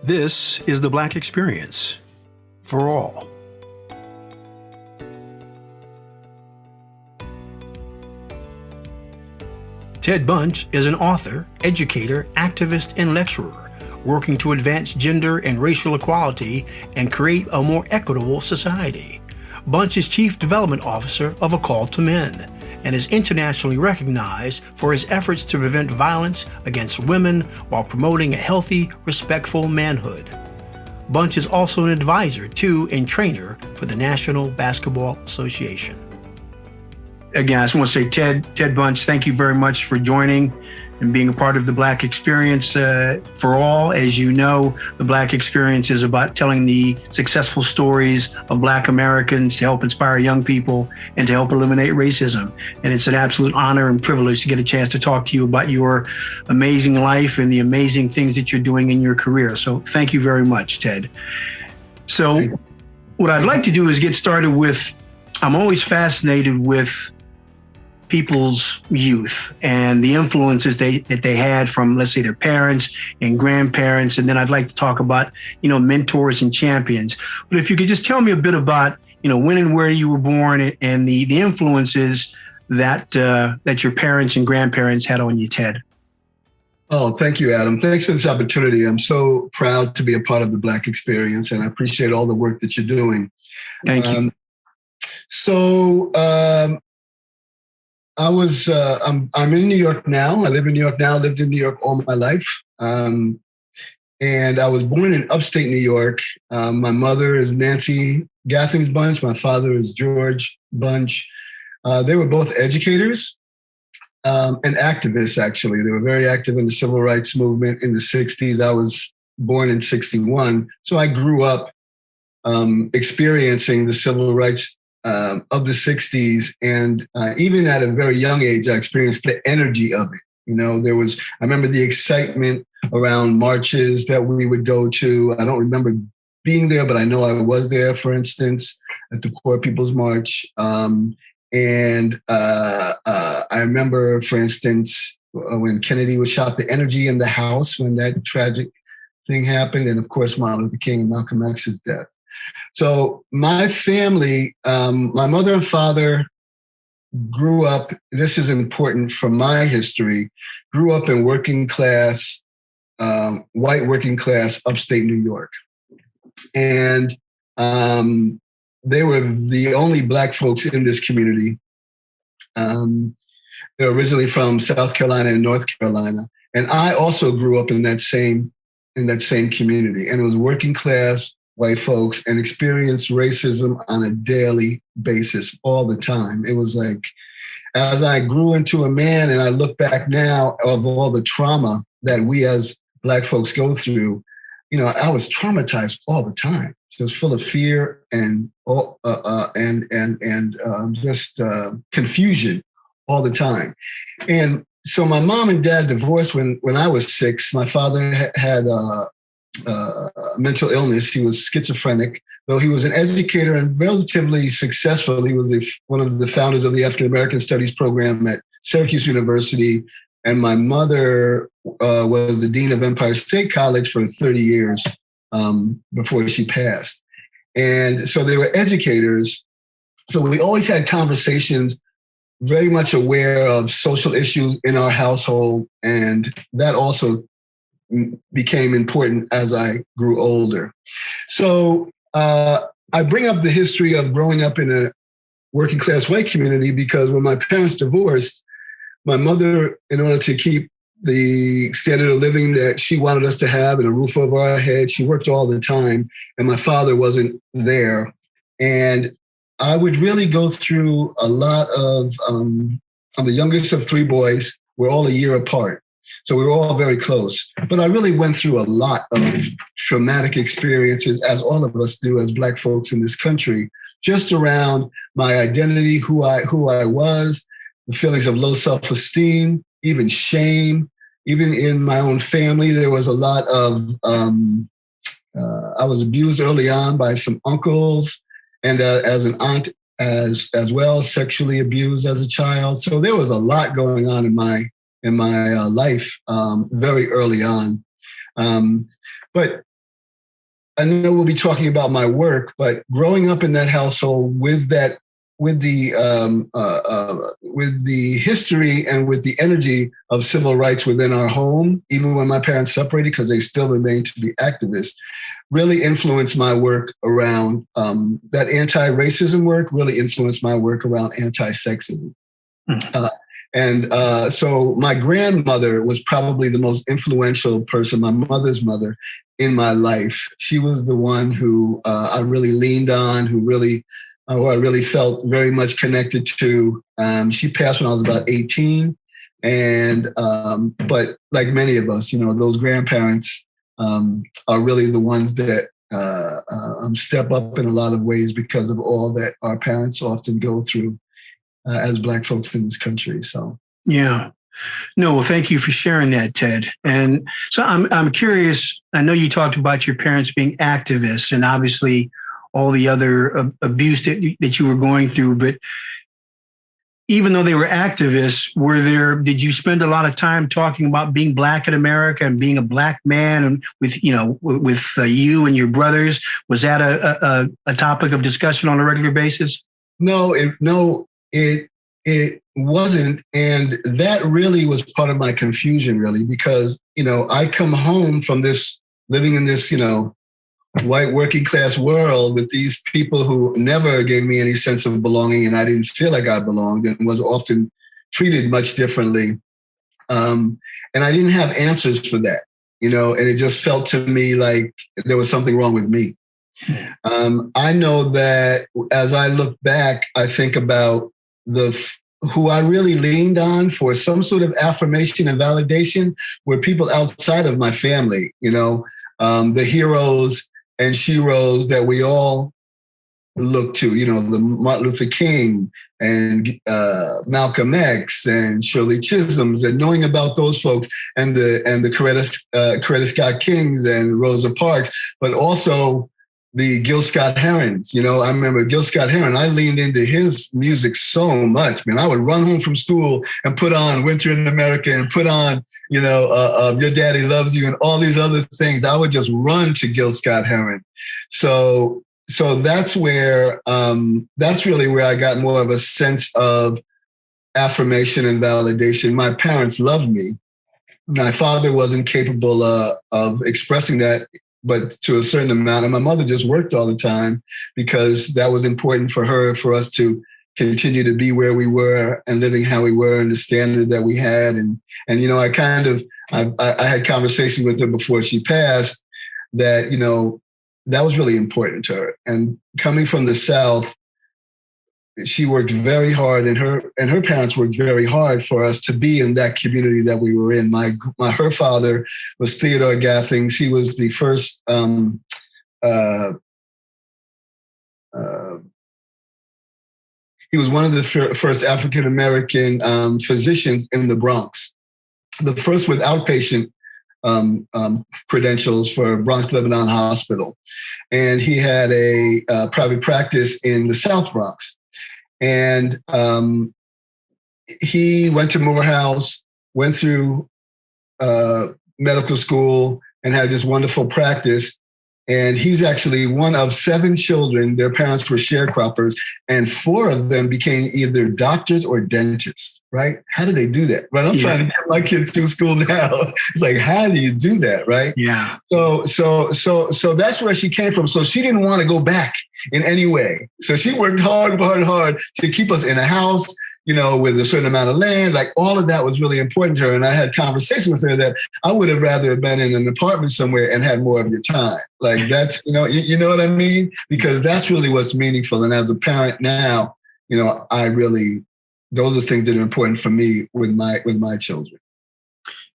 This is the Black Experience for all. Ted Bunch is an author, educator, activist, and lecturer working to advance gender and racial equality and create a more equitable society. Bunch is Chief Development Officer of A Call to Men and is internationally recognized for his efforts to prevent violence against women while promoting a healthy, respectful manhood. Bunch is also an advisor to and trainer for the National Basketball Association. Again, I just want to say, Ted Bunch, thank you very much for joining and being a part of the Black Experience for all. As you know, the Black Experience is about telling the successful stories of Black Americans to help inspire young people and to help eliminate racism. And it's an absolute honor and privilege to get a chance to talk to you about your amazing life and the amazing things that you're doing in your career. So thank you very much, Ted. So what I'd like to do is get started with, I'm always fascinated with people's youth and the influences that they had from, let's say, their parents and grandparents. And then I'd like to talk about, mentors and champions. But if you could just tell me a bit about, when and where you were born and the influences that your parents and grandparents had on you, Ted. Oh, thank you, Adam. Thanks for this opportunity. I'm so proud to be a part of the Black Experience, and I appreciate all the work that you're doing. Thank you. I'm in New York now. I live in New York now, lived in New York all my life. And I was born in upstate New York. My mother is Nancy Gathings Bunch. My father is George Bunch. They were both educators and activists, actually. They were very active in the civil rights movement in the 60s. I was born in 61. So I grew up experiencing the civil rights of the 60s. And even at a very young age, I experienced the energy of it. I remember the excitement around marches that we would go to. I don't remember being there, but I know I was there, for instance, at the Poor People's March. And I remember, for instance, when Kennedy was shot, the energy in the house when that tragic thing happened. And of course, Martin Luther King and Malcolm X's death. So my family, my mother and father grew up, this is important for my history, grew up in working class, white working class, upstate New York. And they were the only Black folks in this community. They're originally from South Carolina and North Carolina. And I also grew up in that same community. And it was working class white folks and experienced racism on a daily basis all the time. It was like, as I grew into a man and I look back now of all the trauma that we as Black folks go through, I was traumatized all the time. Just full of fear and just confusion all the time. And so my mom and dad divorced when I was 6. My father had mental illness. He was schizophrenic, though he was an educator and relatively successful. He was one of the founders of the African American Studies program at Syracuse University. And my mother was the dean of Empire State College for 30 years before she passed. And so they were educators. So we always had conversations, very much aware of social issues in our household. And that also became important as I grew older. So I bring up the history of growing up in a working class white community because when my parents divorced, my mother, in order to keep the standard of living that she wanted us to have and a roof over our head, she worked all the time, and my father wasn't there. And I would really go through a lot of, I'm the youngest of 3 boys. We're all a year apart. So we were all very close. But I really went through a lot of traumatic experiences, as all of us do as Black folks in this country, just around my identity, who I was, the feelings of low self-esteem, even shame. Even in my own family, there was a lot of, I was abused early on by some uncles, and as an aunt as well, sexually abused as a child. So there was a lot going on in my life very early on. But I know we'll be talking about my work, but growing up in that household with the history and with the energy of civil rights within our home, even when my parents separated, because they still remain to be activists, really influenced my work around that anti-racism work. Really influenced my work around anti-sexism. So my grandmother was probably the most influential person, my mother's mother, in my life. She was the one who I really leaned on, who I really felt very much connected to. She passed when I was about 18. But like many of us, those grandparents are really the ones that step up in a lot of ways because of all that our parents often go through as Black folks in this country. So, yeah. No, well, thank you for sharing that, Ted. And so I'm curious. I know you talked about your parents being activists and obviously all the other abuse that you were going through. But even though they were activists, did you spend a lot of time talking about being Black in America and being a Black man and with you and your brothers? Was that a topic of discussion on a regular basis? No, it wasn't. And that really was part of my confusion, really, because, I come home from living in this, white working class world with these people who never gave me any sense of belonging, and I didn't feel like I belonged and was often treated much differently. And I didn't have answers for that, and it just felt to me like there was something wrong with me. I know that as I look back, I think about who I really leaned on for some sort of affirmation and validation were people outside of my family, the heroes and sheroes that we all look to, the Martin Luther King and Malcolm X and Shirley Chisholms, and knowing about those folks and the Coretta Scott Kings and Rosa Parks, but also the Gil Scott-Herons. I remember Gil Scott-Heron, I leaned into his music so much, man. I would run home from school and put on Winter in America and put on, Your Daddy Loves You and all these other things. I would just run to Gil Scott-Heron. So that's where, that's really where I got more of a sense of affirmation and validation. My parents loved me. My father wasn't capable of expressing that, but to a certain amount. And my mother just worked all the time because that was important for her, for us to continue to be where we were and living how we were and the standard that we had. And I had conversations with her before she passed that, that was really important to her. And coming from the South, she worked very hard, and her parents worked very hard for us to be in that community that we were in. Her father was Theodore Gathings. He was the first he was one of the first African American physicians in the Bronx, the first with outpatient credentials for Bronx Lebanon Hospital, and he had a private practice in the South Bronx. And he went to Morehouse, went through medical school, and had this wonderful practice. And he's actually one of 7 children. Their parents were sharecroppers, and 4 of them became either doctors or dentists, right? How do they do that? Right? I'm trying to get my kids through school now. It's like, how do you do that, right? Yeah. So that's where she came from. So she didn't want to go back in any way. So she worked hard to keep us in a house, with a certain amount of land. Like, all of that was really important to her. And I had conversations with her that I would have rather been in an apartment somewhere and had more of your time. Like, that's, you know what I mean? Because that's really what's meaningful. And as a parent now, those are things that are important for me with my children.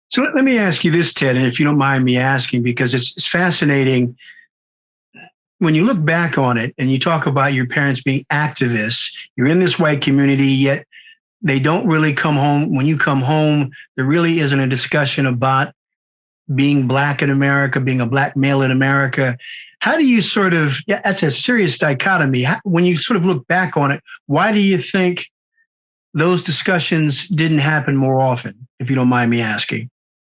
So let me ask you this, Ted, and if you don't mind me asking, because it's fascinating. When you look back on it and you talk about your parents being activists, you're in this white community, yet they don't really come home. When you come home, there really isn't a discussion about being Black in America, being a Black male in America. How do you that's a serious dichotomy. When you sort of look back on it, why do you think those discussions didn't happen more often, if you don't mind me asking?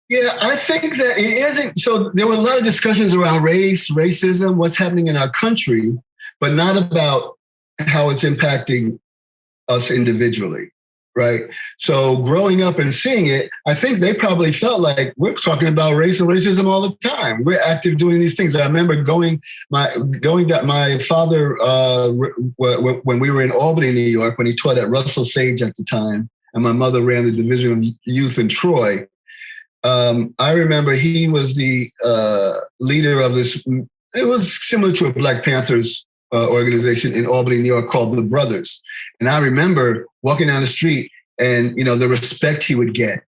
Yeah, I think that it isn't. So there were a lot of discussions around race, racism, what's happening in our country, but not about how it's impacting us individually, right? So growing up and seeing it, I think they probably felt like we're talking about race and racism all the time. We're active doing these things. I remember my father, when we were in Albany, New York, when he taught at Russell Sage at the time, and my mother ran the division of youth in Troy. I remember he was the leader of this. It was similar to a Black Panthers organization in Albany, New York, called the Brothers. And I remember walking down the street and, the respect he would get,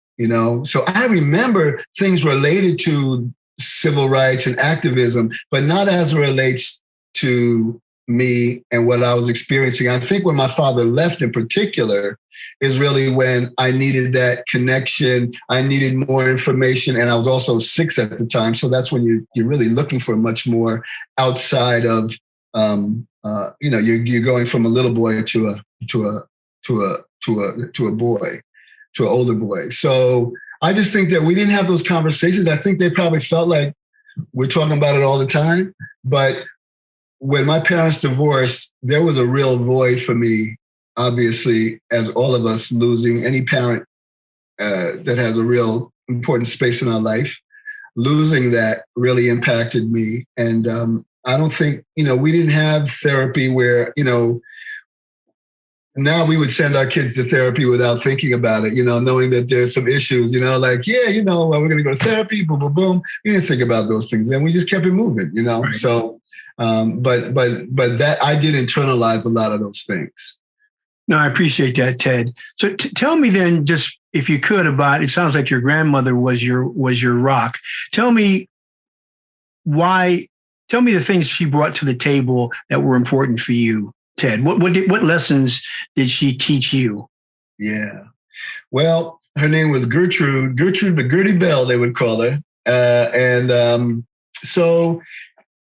So I remember things related to civil rights and activism, but not as it relates to me and what I was experiencing. I think when my father left in particular is really when I needed that connection. I needed more information, and I was also 6 at the time. So that's when you're really looking for much more outside of, you're going from a little boy to a boy, to an older boy. So I just think that we didn't have those conversations. I think they probably felt like we're talking about it all the time, but when my parents divorced, there was a real void for me, obviously, as all of us, losing any parent that has a real important space in our life. Losing that really impacted me. And I don't think, we didn't have therapy where, now we would send our kids to therapy without thinking about it, knowing that there's some issues, we're going to go to therapy, boom, boom, boom. We didn't think about those things. And we just kept it moving, Right. So, but that I did internalize a lot of those things. No, I appreciate that, Ted. So tell me then, just if you could, about, it sounds like your grandmother was your rock. Tell me the things she brought to the table that were important for you, Ted. What lessons did she teach you? Yeah. Well, her name was Gertrude, but Gertie Bell, they would call her. So,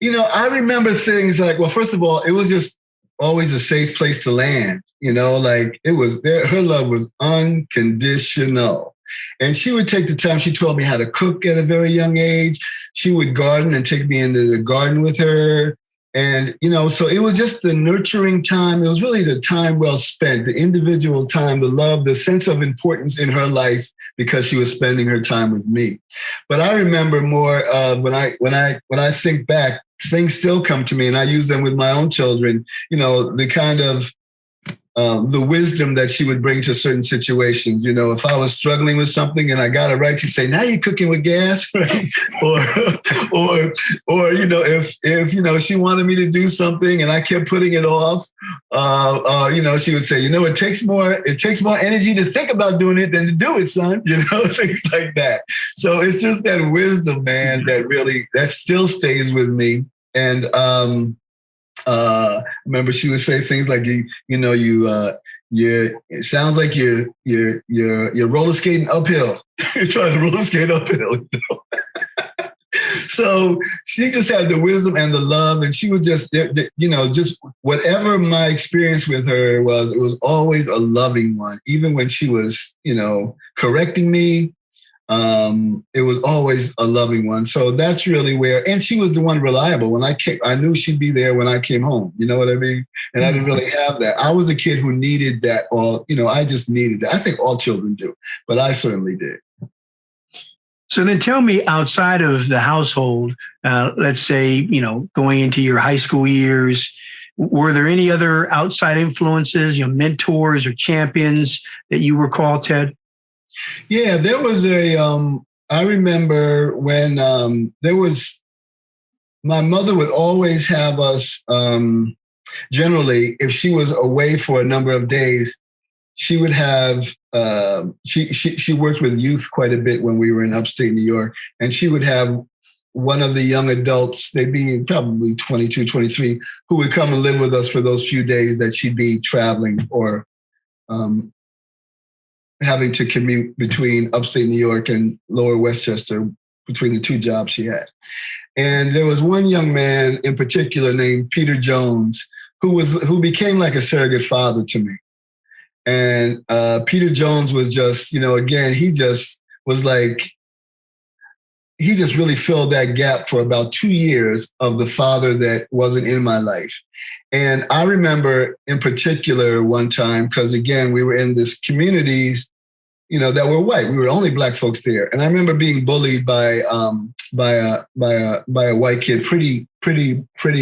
I remember things like, well, first of all, it was just always a safe place to land, like it was there. Her love was unconditional. And she would take the time. She taught me how to cook at a very young age. She would garden and take me into the garden with her. And, so it was just the nurturing time. It was really the time well spent, the individual time, the love, the sense of importance in her life because she was spending her time with me. But I remember more when I think back, things still come to me and I use them with my own children, the kind of the wisdom that she would bring to certain situations. If I was struggling with something and I got it right, she'd say, "Now you're cooking with gas," right? or if she wanted me to do something and I kept putting it off, she would say, "It takes more energy to think about doing it than to do it, son." Things like that. So it's just that wisdom, man, that still stays with me. And remember, she would say things like, it sounds like you're roller skating uphill. You're trying to roller skate uphill. So she just had the wisdom and the love, and she would just whatever my experience with her was, it was always a loving one. Even when she was, correcting me, it was always a loving one. So that's really where, and she was the one reliable. When I came, I knew she'd be there when I came home. You know what I mean? And I didn't really have that. I was a kid who needed that I just needed that. I think all children do, but I certainly did. So then tell me, outside of the household, let's say, going into your high school years, were there any other outside influences, mentors or champions that you recall, Ted? Yeah, there was I remember when my mother would always have us, generally, if she was away for a number of days, she would have, she worked with youth quite a bit when we were in upstate New York, and she would have one of the young adults, they'd be probably 22, 23, who would come and live with us for those few days that she'd be traveling or having to commute between upstate New York and lower Westchester between the two jobs she had. And there was one young man in particular named Peter Jones who became like a surrogate father to me. And Peter Jones was just, again, he just was like he just really filled that gap for about 2 years of the father that wasn't in my life. And I remember in particular one time, because again, we were in this communities, that were white. We were only black folks there. And I remember being bullied by a white kid pretty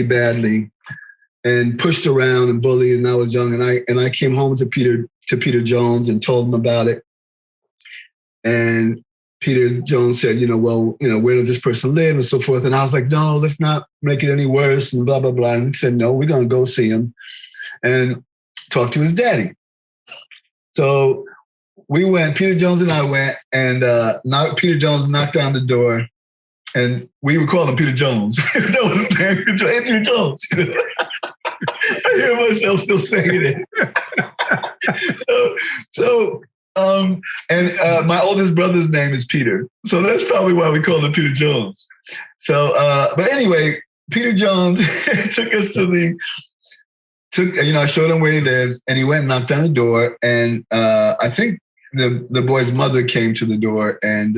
badly, and pushed around and bullied. And I was young, and I came home to Peter Jones and told him about it. And Peter Jones said, where does this person live and so forth. And I was like, no, let's not make it any worse and blah, blah, blah. And he said, no, we're going to go see him and talk to his daddy. So we went, Peter Jones and I went, and Peter Jones knocked on the door, and we were calling Peter Jones. That was his name. Hey, Peter Jones. I hear myself still saying it. And my oldest brother's name is Peter. So that's probably why we called him Peter Jones. So, but anyway, Peter Jones took us I showed him where he lived, and he went and knocked on the door. And I think the boy's mother came to the door, and,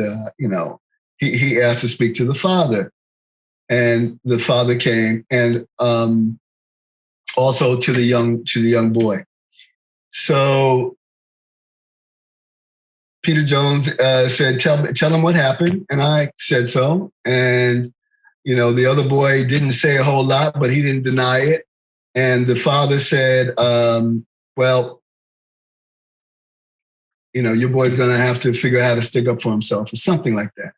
he asked to speak to the father. And the father came, and also to the young boy. So Peter Jones said, tell him what happened. And I said so. And, the other boy didn't say a whole lot, but he didn't deny it. And the father said, well, your boy's going to have to figure out how to stick up for himself or something like that.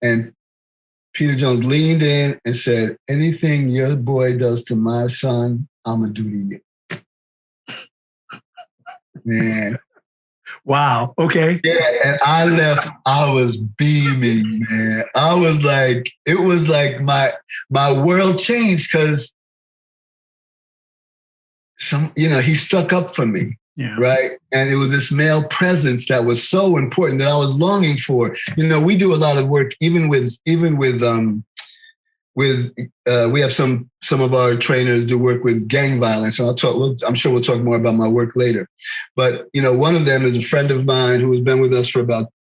And Peter Jones leaned in and said, anything your boy does to my son, I'm going to do to you. Man. Wow. Okay. Yeah. And I left, I was beaming, man. I was like, it was like my world changed, because he stuck up for me. Yeah. Right. And it was this male presence that was so important that I was longing for. We do a lot of work, even with we have some of our trainers do work with gang violence. And I'm sure we'll talk more about my work later. But, one of them is a friend of mine who has been with us for about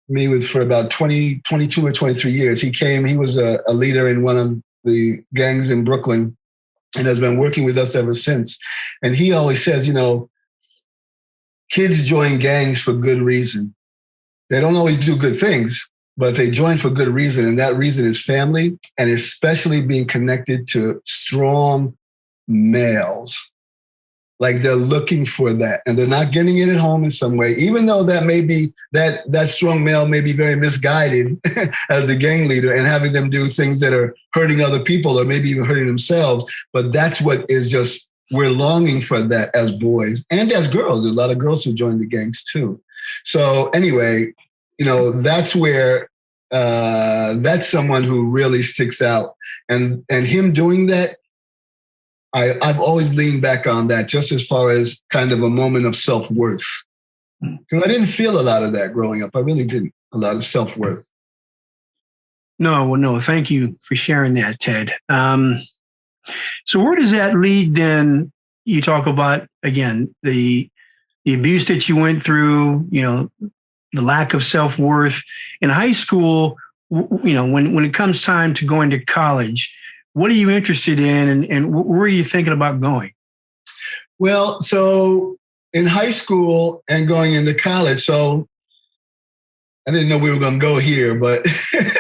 22 or 23 years. He was a leader in one of the gangs in Brooklyn and has been working with us ever since. And he always says, kids join gangs for good reason. They don't always do good things, but they join for good reason. And that reason is family, and especially being connected to strong males. Like, they're looking for that, and they're not getting it at home in some way, even though that may be that strong male may be very misguided as the gang leader and having them do things that are hurting other people or maybe even hurting themselves. But that's what is just, we're longing for that as boys and as girls. There's a lot of girls who join the gangs too. So anyway, that's where that's someone who really sticks out, and him doing that, I've always leaned back on that, just as far as kind of a moment of self-worth. Because I didn't feel a lot of that growing up. I really didn't. A lot of self-worth. No. Thank you for sharing that, Ted. So where does that lead then? You talk about, again, the abuse that you went through, the lack of self-worth in high school. When it comes time to going to college, what are you interested in, and where are you thinking about going? Well, so in high school and going into college, so I didn't know we were going to go here, but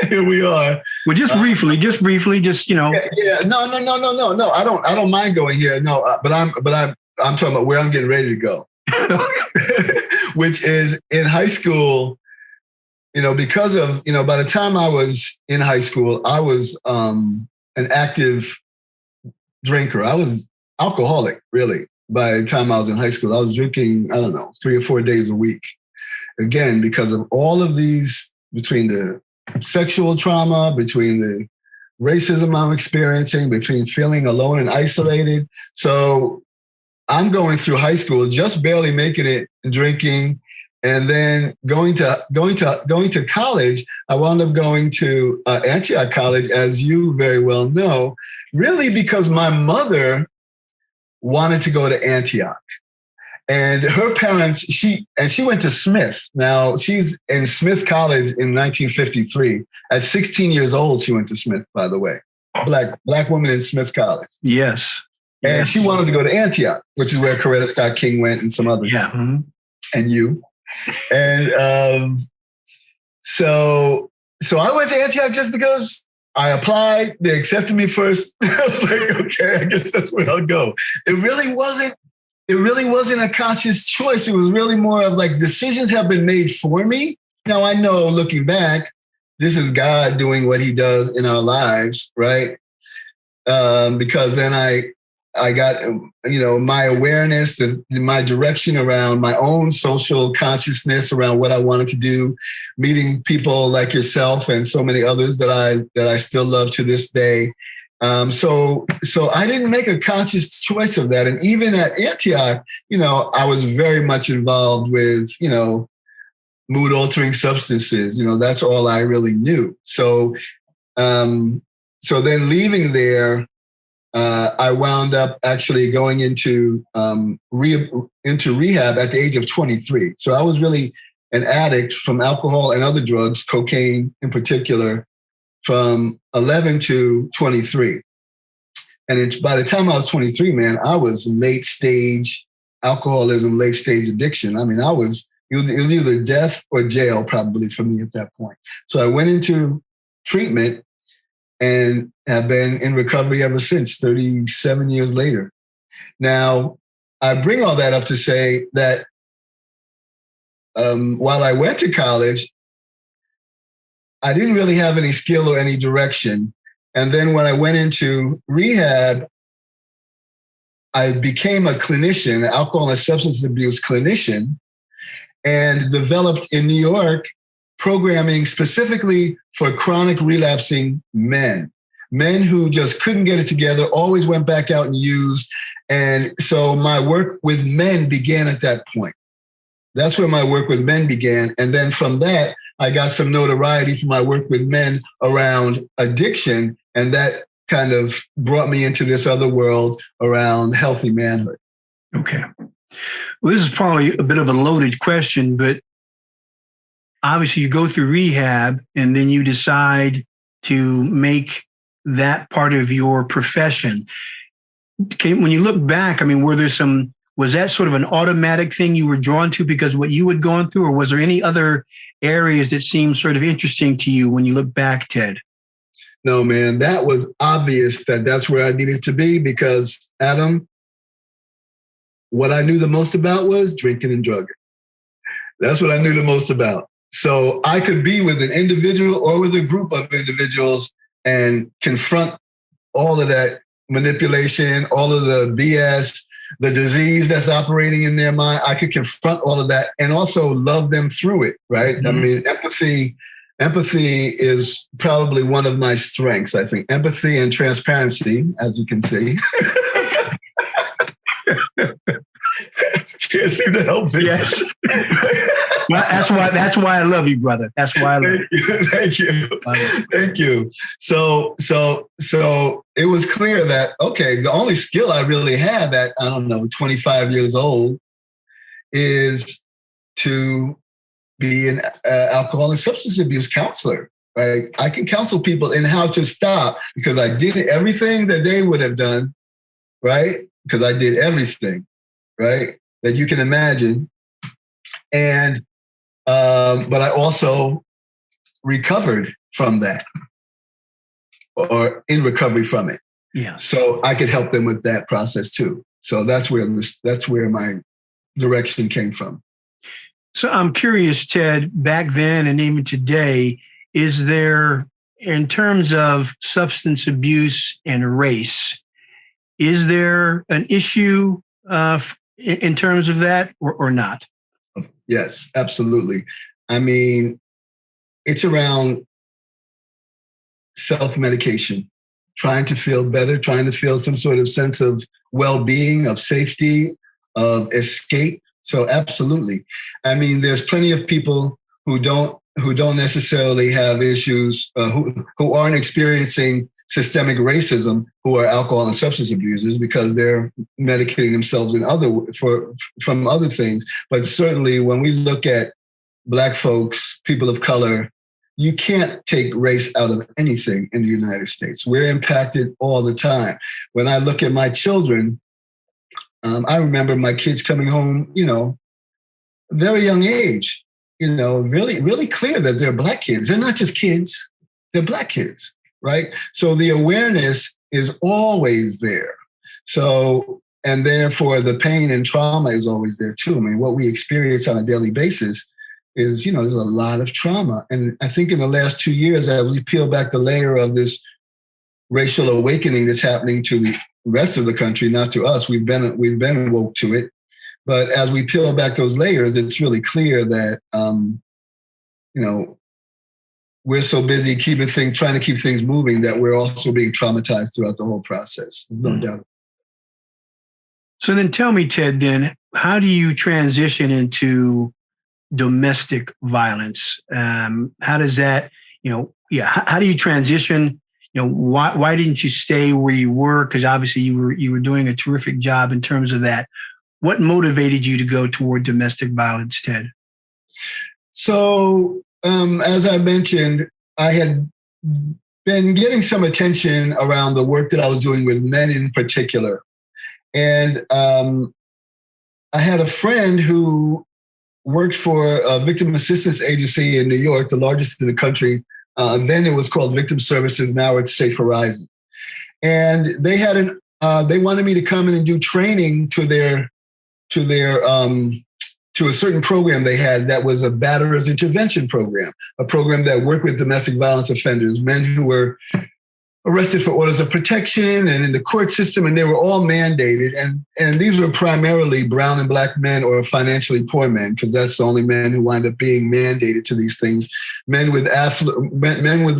here we are. Well, just briefly, Yeah. No. I don't mind going here. No, but I'm talking about where I'm getting ready to go, which is in high school. Because of by the time I was in high school, I was an active drinker. I was alcoholic, really. By the time I was in high school, I was drinking, 3 or 4 days a week. Again, because of all of these, between the sexual trauma, between the racism I'm experiencing, between feeling alone and isolated. So I'm going through high school, just barely making it, drinking, and then going to college. I wound up going to Antioch College, as you very well know, really because my mother wanted to go to Antioch. And her parents, she went to Smith. Now she's in Smith College in 1953. At 16 years old, she went to Smith, by the way. Black woman in Smith College. Yes. And she wanted to go to Antioch, which is where Coretta Scott King went and some others. Yeah. Mm-hmm. And you. And so I went to Antioch just because I applied. They accepted me first. I was like, okay, I guess that's where I'll go. It really wasn't a conscious choice. It was really more of like decisions have been made for me. Now I know looking back, this is God doing what he does in our lives, right? Because then I got, my awareness, my direction around my own social consciousness around what I wanted to do, meeting people like yourself and so many others that I still love to this day. So I didn't make a conscious choice of that. And even at Antioch, I was very much involved with, mood altering substances. That's all I really knew. So then leaving there, I wound up actually going into rehab at the age of 23. So I was really an addict from alcohol and other drugs, cocaine in particular, from 11 to 23. And by the time I was 23, man, I was late stage alcoholism, late stage addiction. I mean, it was either death or jail probably for me at that point. So I went into treatment and have been in recovery ever since, 37 years later. Now, I bring all that up to say that while I went to college, I didn't really have any skill or any direction. And then when I went into rehab, I became a clinician, an alcohol and substance abuse clinician, and developed in New York programming specifically for chronic relapsing men who just couldn't get it together, always went back out and used. And so my work with men began at that point. That's where my work with men began. And then from that, I got some notoriety for my work with men around addiction. And that kind of brought me into this other world around healthy manhood. Okay. Well, this is probably a bit of a loaded question, but obviously you go through rehab and then you decide to make that part of your profession. When you look back, I mean, was that sort of an automatic thing you were drawn to because of what you had gone through, or was there any other areas that seemed sort of interesting to you when you look back, Ted? No, man, that was obvious that's where I needed to be because, Adam, what I knew the most about was drinking and drugging. That's what I knew the most about. So I could be with an individual or with a group of individuals and confront all of that manipulation, all of the BS, the disease that's operating in their mind. I could confront all of that and also love them through it, right? Mm-hmm. I mean, empathy is probably one of my strengths, I think. Empathy and transparency, as you can see. Can't seem to help it. Yes. That's why I love you, brother. That's why I love you. Thank you. So it was clear that, okay, the only skill I really have at, 25 years old is to be an alcohol and substance abuse counselor, right? I can counsel people in how to stop because I did everything that they would have done, right? Because I did everything, right, that you can imagine. And, but I also recovered from that or in recovery from it. Yeah. So I could help them with that process too. So that's where my direction came from. So I'm curious, Ted, back then and even today, is there, in terms of substance abuse and race, is there an issue in terms of that or not? Yes, absolutely. I mean, it's around self-medication, trying to feel better, trying to feel some sort of sense of well-being, of safety, of escape. So absolutely. I mean, there's plenty of people who don't necessarily have issues, who aren't experiencing systemic racism who are alcohol and substance abusers because they're medicating themselves from other things. But certainly when we look at Black folks, people of color, you can't take race out of anything in the United States. We're impacted all the time. When I look at my children, I remember my kids coming home, very young age, really, really clear that they're Black kids. They're not just kids, they're Black kids, right? So the awareness is always there. So, and therefore the pain and trauma is always there too. I mean, what we experience on a daily basis is, there's a lot of trauma. And I think in the last 2 years, as we peel back the layer of this racial awakening that's happening to the rest of the country, not to us, we've been woke to it. But as we peel back those layers, it's really clear that, we're so busy trying to keep things moving that we're also being traumatized throughout the whole process. There's no doubt. So then tell me, Ted, then, how do you transition into domestic violence? How does that, how do you transition? Why didn't you stay where you were? Because obviously you were doing a terrific job in terms of that. What motivated you to go toward domestic violence, Ted? So, as I mentioned, I had been getting some attention around the work that I was doing with men in particular. And I had a friend who worked for a victim assistance agency in New York, the largest in the country. Then it was called Victim Services. Now it's Safe Horizon. And they had they wanted me to come in and do training to a certain program they had that was a batterers intervention program, a program that worked with domestic violence offenders, men who were arrested for orders of protection and in the court system, and they were all mandated. And these were primarily brown and Black men or financially poor men, because that's the only men who wind up being mandated to these things. Men with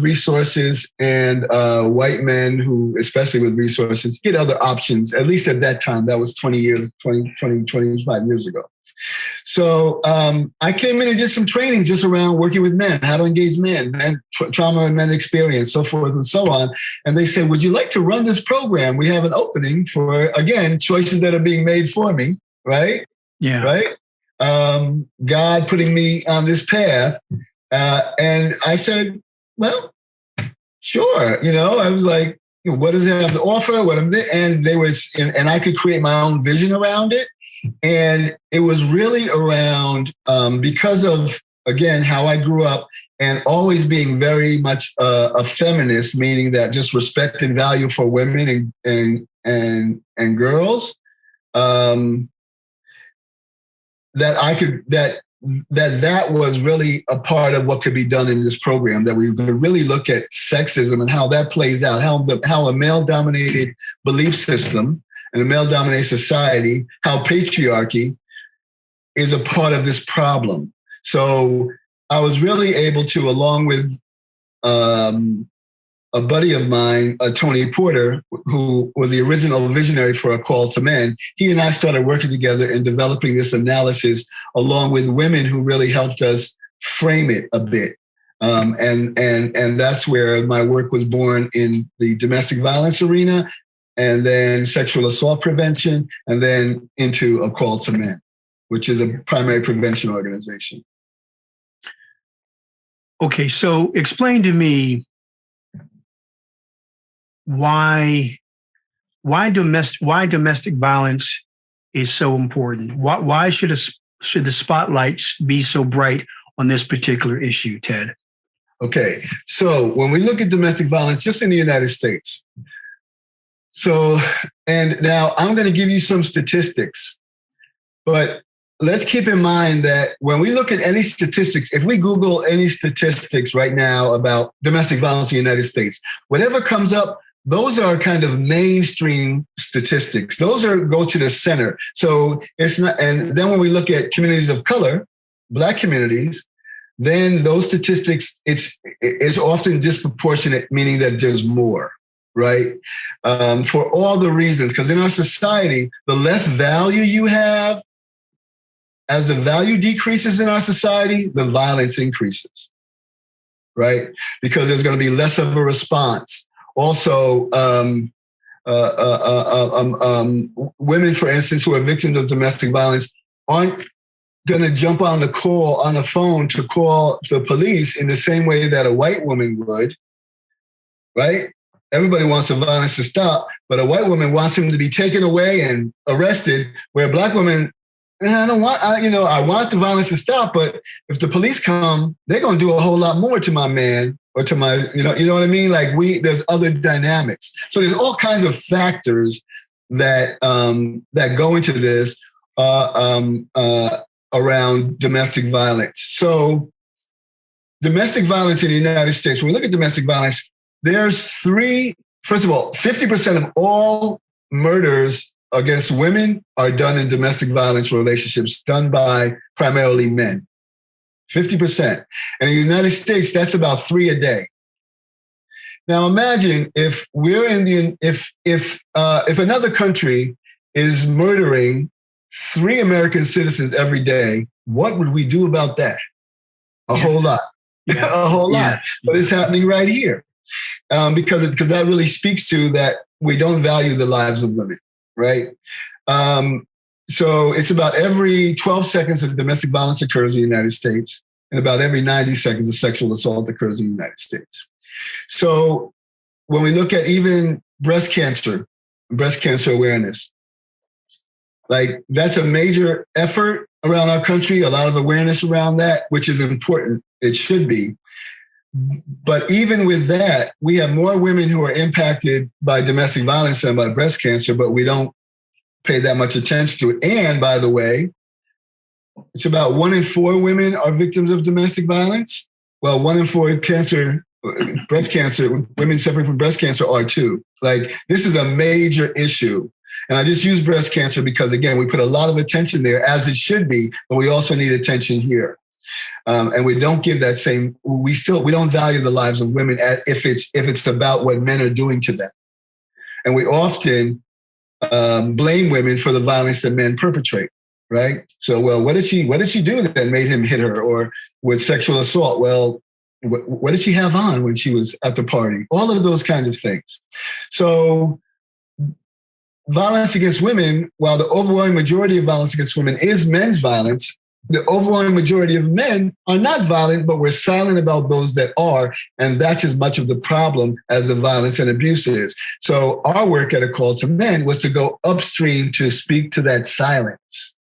resources and white men who, especially with resources, get other options, at least at that time. That was 25 years ago. So I came in and did some training just around working with men, how to engage men, trauma and men experience, so forth and so on. And they said, would you like to run this program? We have an opening for, again, choices that are being made for me, right? Yeah. Right? God putting me on this path. And I said, well, sure. I was like, what does it have to offer? And they were, and I could create my own vision around it. And it was really around, because of, again, how I grew up and always being very much a feminist, meaning that just respect and value for women and girls, that was really a part of what could be done in this program, that we were going to really look at sexism and how that plays out, how a male-dominated belief system and a male-dominated society, how patriarchy is a part of this problem. So I was really able to, along with a buddy of mine, Tony Porter, who was the original visionary for A Call to Men, he and I started working together in developing this analysis, along with women who really helped us frame it a bit. And that's where my work was born, in the domestic violence arena, and then sexual assault prevention, and then into A Call to Men, which is a primary prevention organization. Okay, so explain to me why domestic violence is so important. Why should the spotlights be so bright on this particular issue, Ted? Okay, so when we look at domestic violence just in the United States, and now I'm going to give you some statistics, but let's keep in mind that when we look at any statistics, if we Google any statistics right now about domestic violence in the United States, whatever comes up, those are kind of mainstream statistics. Those go to the center. So it's not, and then when we look at communities of color, Black communities, then those statistics, it's often disproportionate, meaning that there's more, right? For all the reasons, because in our society, the less value you have, as the value decreases in our society, the violence increases, right? Because there's going to be less of a response. Also, women, for instance, who are victims of domestic violence aren't going to jump on the phone to call the police in the same way that a white woman would, right? Everybody wants the violence to stop, but a white woman wants him to be taken away and arrested, where a black woman, I want the violence to stop, but if the police come, they're going to do a whole lot more to my man or to my, you know what I mean? Like there's other dynamics. So there's all kinds of factors that go into this around domestic violence. So domestic violence in the United States, when we look at domestic violence, there's first of all, 50% of all murders against women are done in domestic violence relationships, done by primarily men. 50%. And in the United States, that's about 3 a day. Now imagine if if another country is murdering 3 American citizens every day, what would we do about that? A whole lot. Yeah. A whole lot. But it's happening right here. Because that really speaks to that we don't value the lives of women, right? So it's about every 12 seconds of domestic violence occurs in the United States, and about every 90 seconds of sexual assault occurs in the United States. So when we look at even breast cancer awareness, like that's a major effort around our country, a lot of awareness around that, which is important. It should be. But even with that, we have more women who are impacted by domestic violence than by breast cancer, but we don't pay that much attention to it. And by the way, it's about 1 in 4 women are victims of domestic violence. Well, 1 in 4 breast cancer, women suffering from breast cancer are too. Like this is a major issue. And I just use breast cancer because, again, we put a lot of attention there, as it should be, but we also need attention here. And we don't give that same, we don't value the lives of women if it's about what men are doing to them. And we often blame women for the violence that men perpetrate, right? So, well, what did she do that made him hit her? Or with sexual assault, well, what did she have on when she was at the party? All of those kinds of things. So violence against women, while the overwhelming majority of violence against women is men's violence, the overwhelming majority of men are not violent, but we're silent about those that are. And that's as much of the problem as the violence and abuse is. So our work at A Call to Men was to go upstream to speak to that silence,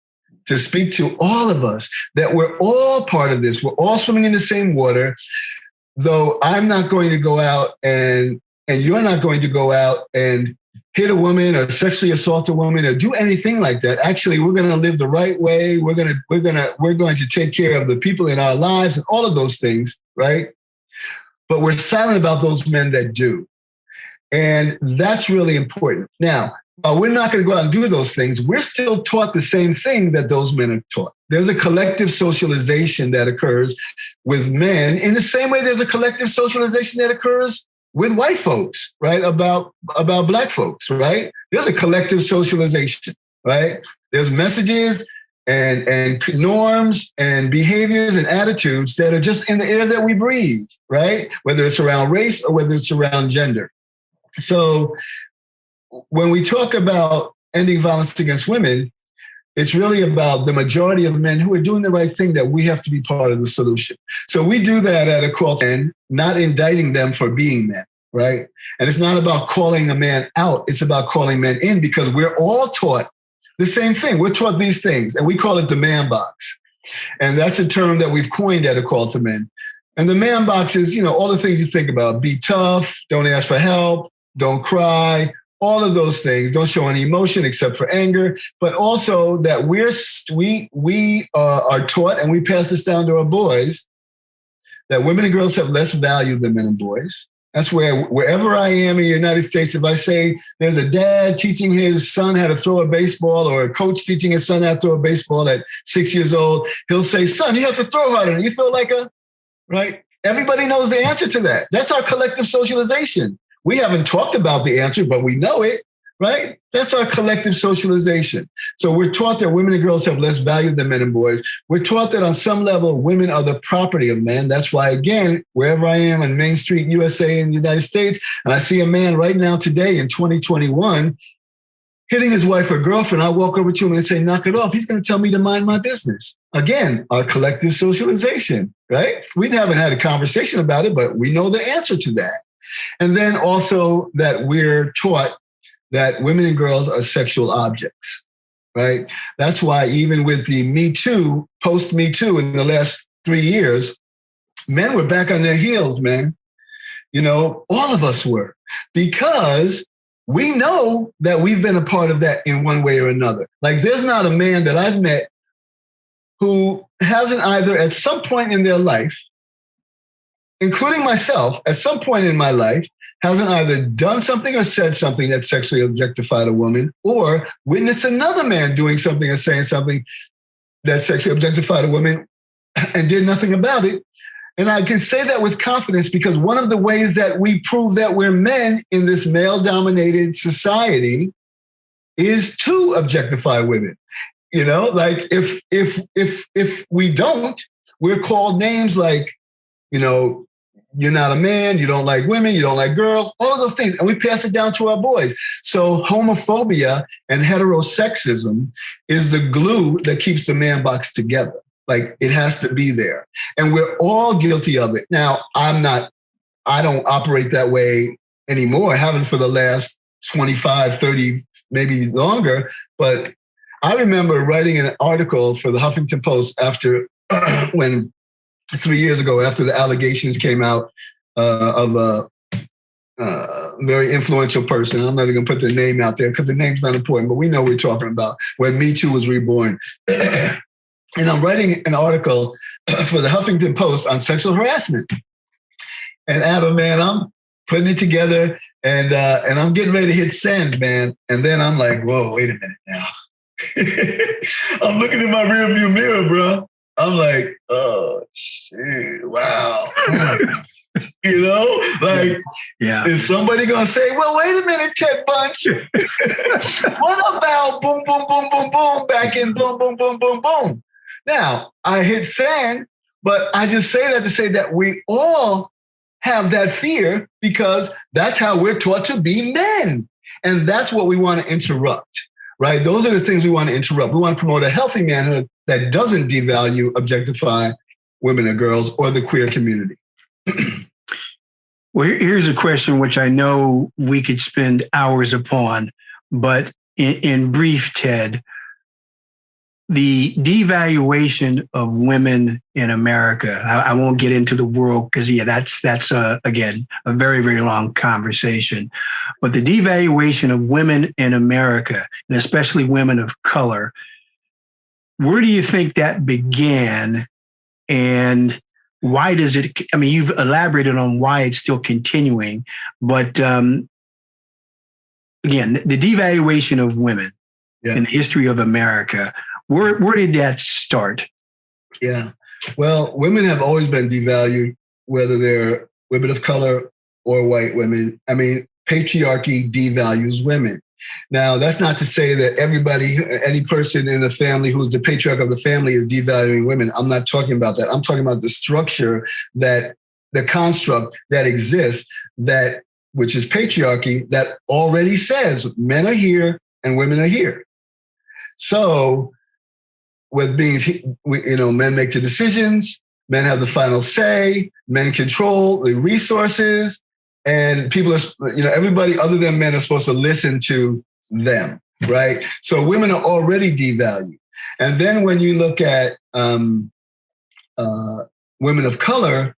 to speak to all of us, that we're all part of this. We're all swimming in the same water, though I'm not going to go out and you're not going to go out and hit a woman or sexually assault a woman or do anything like that. Actually, we're going to live the right way. We're going to take care of the people in our lives and all of those things, right? But we're silent about those men that do. And that's really important. Now, while we're not going to go out and do those things, we're still taught the same thing that those men are taught. There's a collective socialization that occurs with men in the same way there's a collective socialization that occurs with white folks, right? About Black folks, right? There's a collective socialization, right? There's messages and norms and behaviors and attitudes that are just in the air that we breathe, right? Whether it's around race or whether it's around gender. So when we talk about ending violence against women, it's really about the majority of men who are doing the right thing that we have to be part of the solution. So we do that at A Call to Men, not indicting them for being men, right? And it's not about calling a man out. It's about calling men in, because we're all taught the same thing. We're taught these things, and we call it the man box. And that's a term that we've coined at A Call to Men. And the man box is, all the things you think about. Be tough, don't ask for help, don't cry, all of those things. Don't show any emotion except for anger, but also that we are taught, and we pass this down to our boys, that women and girls have less value than men and boys. That's wherever I am in the United States, if I say there's a dad teaching his son how to throw a baseball, or a coach teaching his son how to throw a baseball at 6 years old, he'll say, son, you have to throw harder. You throw like right? Everybody knows the answer to that. That's our collective socialization. We haven't talked about the answer, but we know it. right? That's our collective socialization. So we're taught that women and girls have less value than men and boys. We're taught that on some level, women are the property of men. That's why, again, wherever I am in Main Street, USA in the United States, and I see a man right now today in 2021 hitting his wife or girlfriend, I walk over to him and say, knock it off. He's going to tell me to mind my business. Again, our collective socialization, right? We haven't had a conversation about it, but we know the answer to that. And then also that we're taught that women and girls are sexual objects, right? That's why even with the MeToo, post-MeToo in the last 3 years, men were back on their heels, man. You know, all of us were, because we know that we've been a part of that in one way or another. Like, there's not a man that I've met who hasn't either at some point in their life, including myself, at some point in my life, hasn't either done something or said something that sexually objectified a woman, or witnessed another man doing something or saying something that sexually objectified a woman and did nothing about it. And I can say that with confidence because one of the ways that we prove that we're men in this male-dominated society is to objectify women. You know, like if we don't, we're called names like, you know, you're not a man, you don't like women, you don't like girls, all of those things. And we pass it down to our boys. So homophobia and heterosexism is the glue that keeps the man box together. Like, it has to be there. And we're all guilty of it. Now, I don't operate that way anymore. I haven't for the last 25, 30, maybe longer. But I remember writing an article for the Huffington Post after when 3 years ago, after the allegations came out of a very influential person. I'm not even going to put their name out there because the name's not important, but we know what we're talking about, when Me Too was reborn. And I'm writing an article for the Huffington Post on sexual harassment. And Adam, man, I'm putting it together and I'm getting ready to hit send, man. And then I'm like, whoa, wait a minute now. I'm looking in my rearview mirror, bro. I'm like, oh, shit, wow. You know, like, yeah. Is somebody going to say, well, wait a minute, Ted Bunch. What about boom, boom, boom, boom, boom, back in boom, boom, boom, boom, boom. Now, I hit send, but I just say that to say that we all have that fear because that's how we're taught to be men. And that's what we want to interrupt, right? Those are the things we want to interrupt. We want to promote a healthy manhood that doesn't devalue, objectify women and girls or the queer community. Well, here's a question which I know we could spend hours upon, but in brief, Ted, the devaluation of women in America. I won't get into the world because, that's again, a very, very long conversation. But the devaluation of women in America, and especially women of color, where do you think that began? And why does it, I mean, you've elaborated on why it's still continuing, but again, the devaluation of women in the history of America, where did that start? Yeah. Well, women have always been devalued, whether they're women of color or white women. I mean, patriarchy devalues women. Now, that's not to say that any person in the family who's the patriarch of the family is devaluing women. I'm not talking about that. I'm talking about the structure, the construct that exists, which is patriarchy, that already says men are here and women are here. So, with being, men make the decisions, men have the final say, men control the resources, and people are, everybody other than men are supposed to listen to them, right? So women are already devalued. And then when you look at women of color,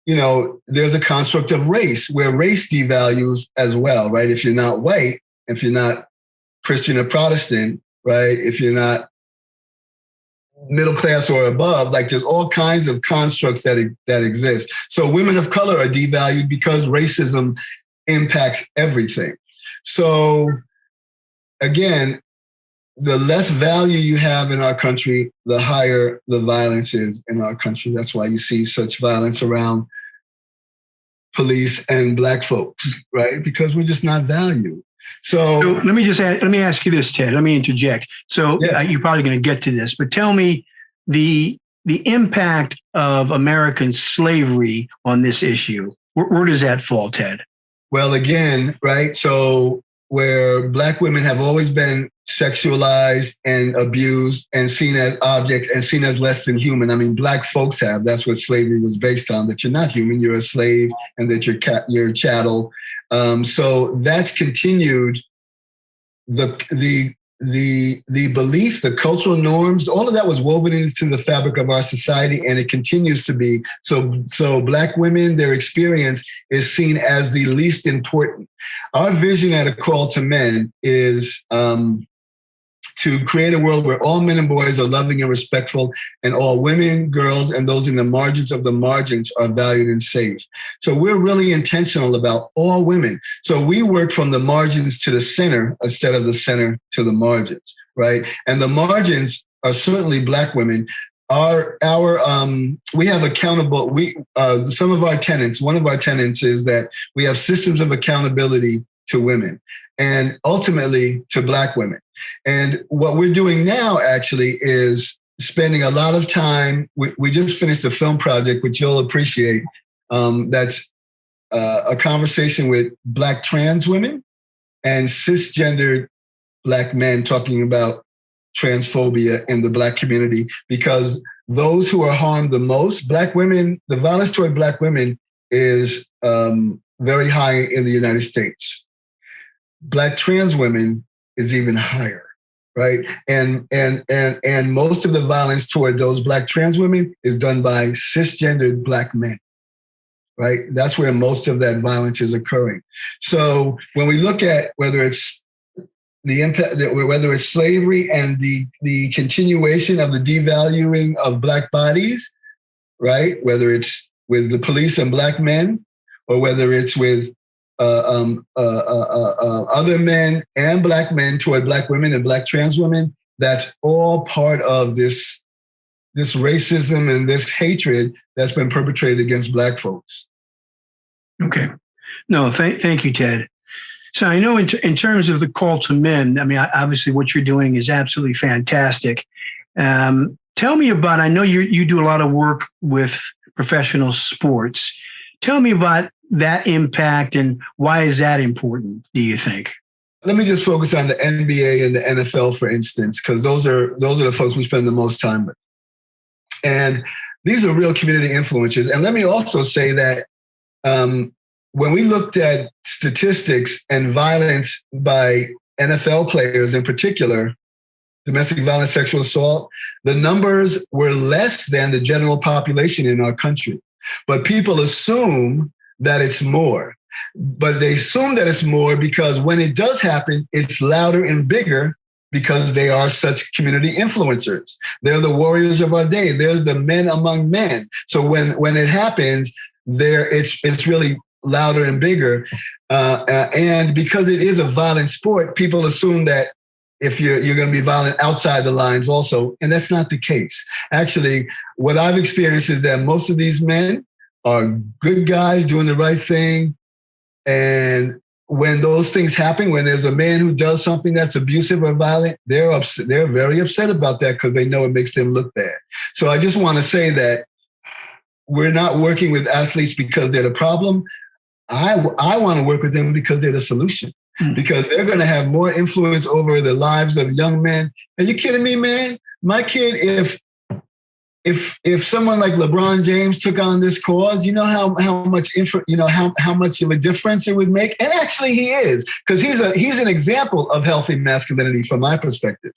there's a construct of race where race devalues as well, right? If you're not white, if you're not Christian or Protestant, right? If you're not middle class or above, like there's all kinds of constructs that exist. So women of color are devalued because racism impacts everything. So again, the less value you have in our country, the higher the violence is in our country. That's why you see such violence around police and Black folks, right? Because we're just not valued. So let me ask you this, Ted. Let me interject. So you're probably going to get to this, but tell me the impact of American slavery on this issue. Where does that fall, Ted? Well, again, right? So where Black women have always been sexualized and abused and seen as objects and seen as less than human. I mean, Black folks have. That's what slavery was based on, that you're not human, you're a slave, and that you're a chattel. So that's continued. The belief, the cultural norms, all of that was woven into the fabric of our society, and it continues to be. So Black women, their experience is seen as the least important. Our vision at A Call to Men is to create a world where all men and boys are loving and respectful, and all women, girls, and those in the margins of the margins are valued and safe. So we're really intentional about all women. So we work from the margins to the center instead of the center to the margins, right? And the margins are certainly Black women. We have accountable. Some of our tenets. One of our tenets is that we have systems of accountability to women, and ultimately to Black women. And what we're doing now actually is spending a lot of time. We just finished a film project, which you'll appreciate. That's a conversation with Black trans women and cisgendered Black men talking about transphobia in the Black community, because those who are harmed the most, Black women, the violence toward Black women is very high in the United States. Black trans women is even higher, right? And most of the violence toward those Black trans women is done by cisgendered Black men, right? That's where most of that violence is occurring. So when we look at whether it's the impact, whether it's slavery and the continuation of the devaluing of Black bodies, right? Whether it's with the police and Black men, or whether it's with other men and Black men toward Black women and Black trans women, that's all part of this racism and this hatred that's been perpetrated against Black folks. Okay. No, thank you, Ted. So I know in terms of the call to men, I mean, obviously what you're doing is absolutely fantastic. Tell me about, I know you do a lot of work with professional sports. Tell me about that impact, and why is that important, do you think? Let me just focus on the NBA and the NFL, for instance, because those are the folks we spend the most time with. And these are real community influencers. And let me also say that when we looked at statistics and violence by NFL players in particular, domestic violence, sexual assault, the numbers were less than the general population in our country. But people assume that it's more. But they assume that it's more because when it does happen, it's louder and bigger because they are such community influencers. They're the warriors of our day. There's the men among men. So when it happens, it's really louder and bigger. And because it is a violent sport, people assume that if you're going to be violent outside the lines also, and that's not the case. Actually, what I've experienced is that most of these men are good guys doing the right thing. And when those things happen, when there's a man who does something that's abusive or violent, they're very upset about that because they know it makes them look bad. So I just want to say that we're not working with athletes because they're the problem. I want to work with them because they're the solution, because they're going to have more influence over the lives of young men. Are you kidding me, man? My kid, if someone like LeBron James took on this cause, you know how much how much of a difference it would make. And actually, he is, because he's an example of healthy masculinity from my perspective.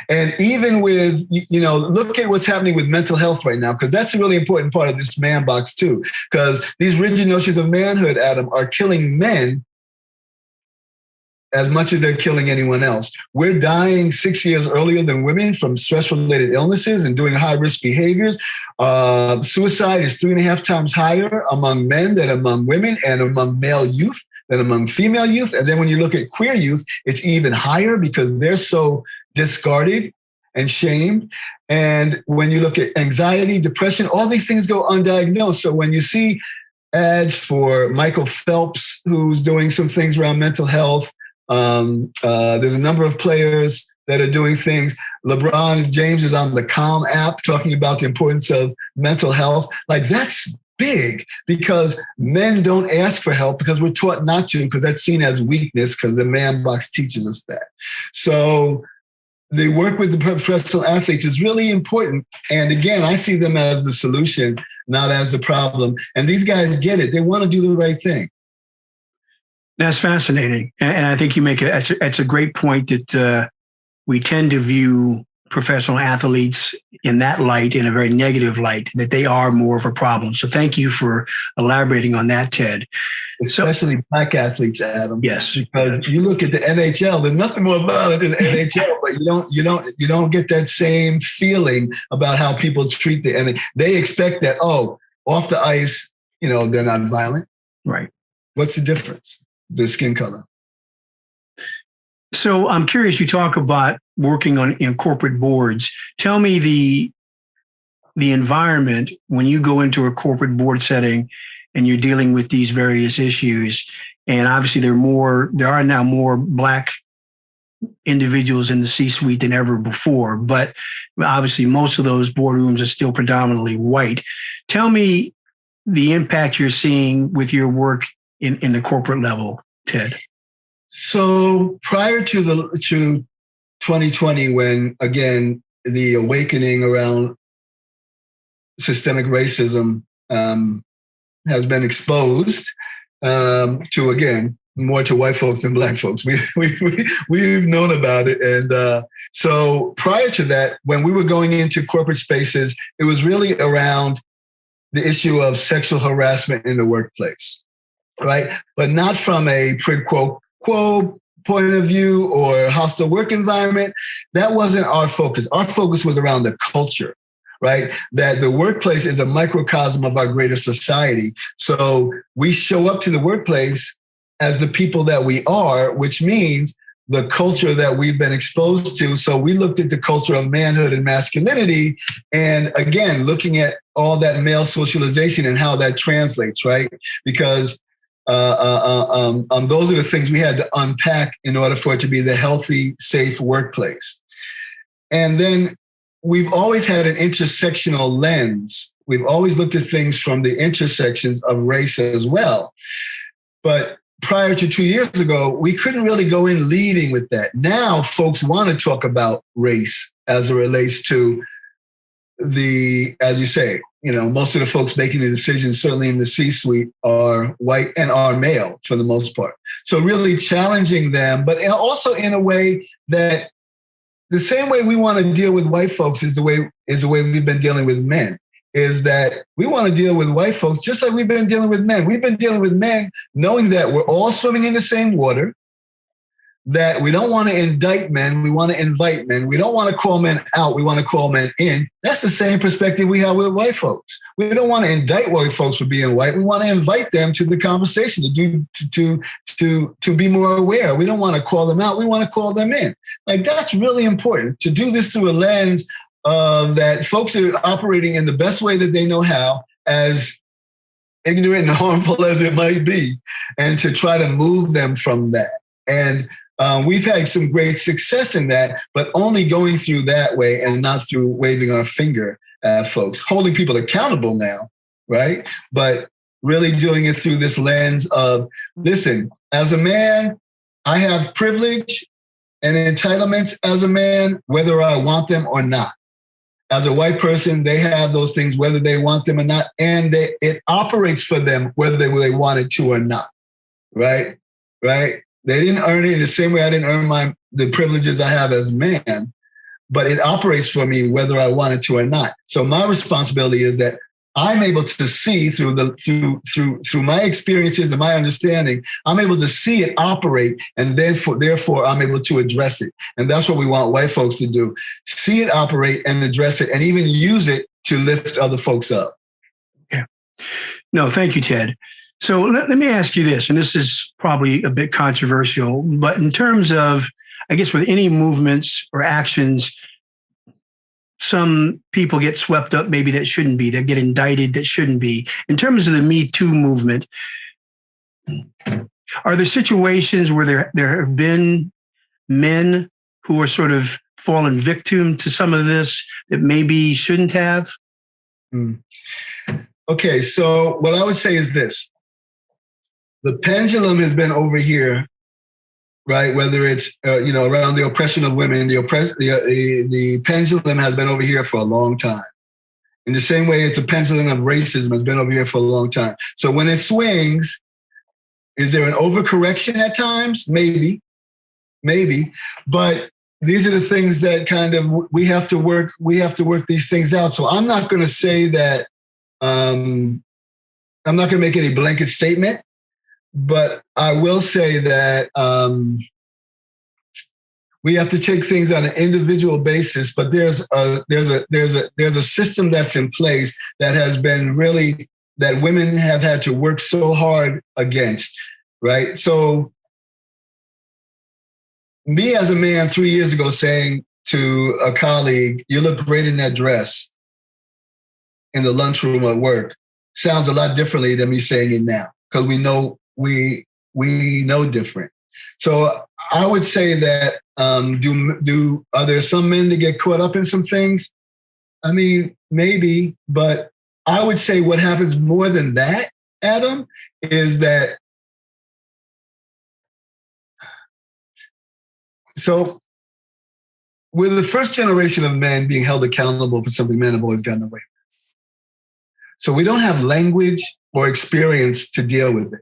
And even with look at what's happening with mental health right now, because that's a really important part of this man box too. Because these rigid notions of manhood, Adam, are killing men as much as they're killing anyone else. We're dying 6 years earlier than women from stress-related illnesses and doing high-risk behaviors. Suicide is 3.5 times higher among men than among women, and among male youth than among female youth. And then when you look at queer youth, it's even higher because they're so discarded and shamed. And when you look at anxiety, depression, all these things go undiagnosed. So when you see ads for Michael Phelps, who's doing some things around mental health, There's a number of players that are doing things. LeBron James is on the Calm app talking about the importance of mental health. Like, that's big, because men don't ask for help because we're taught not to, because that's seen as weakness, because the man box teaches us that. So the work with the professional athletes is really important. And again, I see them as the solution, not as the problem. And these guys get it. They want to do the right thing. That's fascinating. And I think you make it's a great point that we tend to view professional athletes in that light, in a very negative light, that they are more of a problem. So thank you for elaborating on that, Ted. Especially black athletes, Adam. Yes. Because you look at the NHL, there's nothing more violent than the NHL, but you don't get that same feeling about how people treat and they expect that, off the ice, they're not violent. Right. What's the difference? The skin color. So I'm curious, you talk about working in corporate boards. Tell me the environment when you go into a corporate board setting and you're dealing with these various issues. And obviously there are now more Black individuals in the C-suite than ever before, but obviously most of those boardrooms are still predominantly white. Tell me the impact you're seeing with your work in the corporate level, Ted. So prior to 2020, when, again, the awakening around systemic racism has been exposed to, again, more to white folks than Black folks. We've known about it. And so prior to that, when we were going into corporate spaces, it was really around the issue of sexual harassment in the workplace, right? But not from a quid pro quo point of view or hostile work environment. That wasn't our focus. Our focus was around the culture, right? That the workplace is a microcosm of our greater society. So we show up to the workplace as the people that we are, which means the culture that we've been exposed to. So we looked at the culture of manhood and masculinity, and again, looking at all that male socialization and how that translates, right? Because those are the things we had to unpack in order for it to be the healthy, safe workplace. And then we've always had an intersectional lens. We've always looked at things from the intersections of race as well. But prior to 2 years ago, we couldn't really go in leading with that. Now folks want to talk about race as it relates to as you say, most of the folks making the decisions, certainly in the C-suite, are white and are male for the most part. So really challenging them, but also in a way that the same way we want to deal with white folks is the way we've been dealing with men. Is that we want to deal with white folks just like we've been dealing with men. We've been dealing with men knowing that we're all swimming in the same water, that we don't want to indict men, we want to invite men. We don't want to call men out, we want to call men in. That's the same perspective we have with white folks. We don't want to indict white folks for being white. We want to invite them to the conversation, to be more aware. We don't want to call them out, we want to call them in. Like, that's really important, to do this through a lens that folks are operating in the best way that they know how, as ignorant and harmful as it might be, and to try to move them from that. And we've had some great success in that, but only going through that way and not through waving our finger at folks, holding people accountable now, right? But really doing it through this lens of, listen, as a man, I have privilege and entitlements as a man, whether I want them or not. As a white person, they have those things whether they want them or not, and it operates for them whether they want it to or not, right? Right? They didn't earn it in the same way I didn't earn the privileges I have as a man, but it operates for me whether I want it to or not. So my responsibility is that I'm able to see through my experiences and my understanding, I'm able to see it operate, and therefore I'm able to address it. And that's what we want white folks to do. See it operate and address it, and even use it to lift other folks up. Yeah. No, thank you, Ted. So let me ask you this, and this is probably a bit controversial, but in terms of, I guess, with any movements or actions, some people get swept up maybe that shouldn't be, they get indicted that shouldn't be. In terms of the MeToo movement, Are there situations where there have been men who are sort of fallen victim to some of this that maybe shouldn't have? Okay, so what I would say is this. The pendulum has been over here, right? Whether it's, around the oppression of women, the pendulum has been over here for a long time. In the same way, it's a pendulum of racism has been over here for a long time. So when it swings, is there an overcorrection at times? Maybe. But these are the things that kind of we have to work these things out. So I'm not going to say that, I'm not going to make any blanket statement, but I will say that we have to take things on an individual basis. But there's a system that's in place that has been really, that women have had to work so hard against, right? So me as a man 3 years ago saying to a colleague, "You look great in that dress," in the lunchroom at work, sounds a lot differently than me saying it now, because we know different. So I would say that are there some men that get caught up in some things? I mean, maybe, but I would say what happens more than that, Adam, is that so we're the first generation of men being held accountable for something men have always gotten away with. So we don't have language or experience to deal with it.